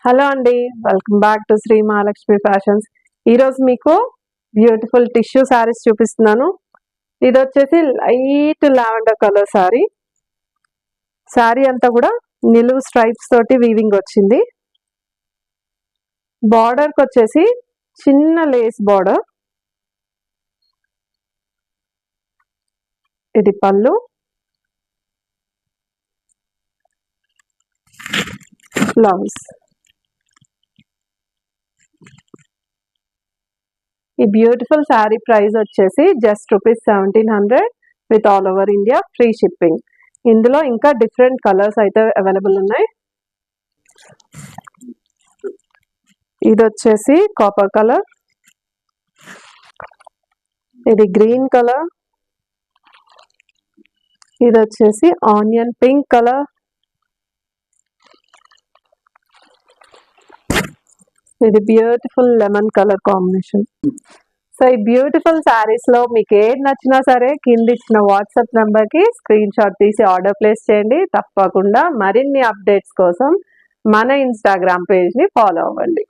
Hello అండి, welcome back to Sri Mahalakshmi fashions. ఈరోజు మీకు బ్యూటిఫుల్ టిష్యూ శారీస్ చూపిస్తున్నాను. ఇది వచ్చేసి light lavender colour sari. Sari అంతా కూడా నిలువు స్ట్రైప్స్ తోటి వీవింగ్ వచ్చింది. బార్డర్కి వచ్చేసి చిన్న లేస్ బార్డర్. ఇది పళ్ళు, బ్లౌజ్. ఈ బ్యూటిఫుల్ శారీ ప్రైస్ వచ్చేసి just ₹1700 with all over India free shipping. ఇందులో ఇంకా డిఫరెంట్ కలర్స్ అయితే అవైలబుల్ ఉన్నాయి. ఇది వచ్చేసి కాపర్ కలర్, ఇది గ్రీన్ కలర్, ఇది వచ్చేసి ఆనియన్ పింక్ కలర్, ఇది beautiful lemon colour combination. So ఈ బ్యూటిఫుల్ శారీస్ లో మీకు ఏది నచ్చినా సరే కింద ఇచ్చిన వాట్సాప్ నెంబర్ కి స్క్రీన్ షాట్ తీసి ఆర్డర్ ప్లేస్ చేయండి. తప్పకుండా మరిన్ని అప్డేట్స్ కోసం మన ఇన్స్టాగ్రామ్ పేజ్ ని ఫాలో అవ్వండి.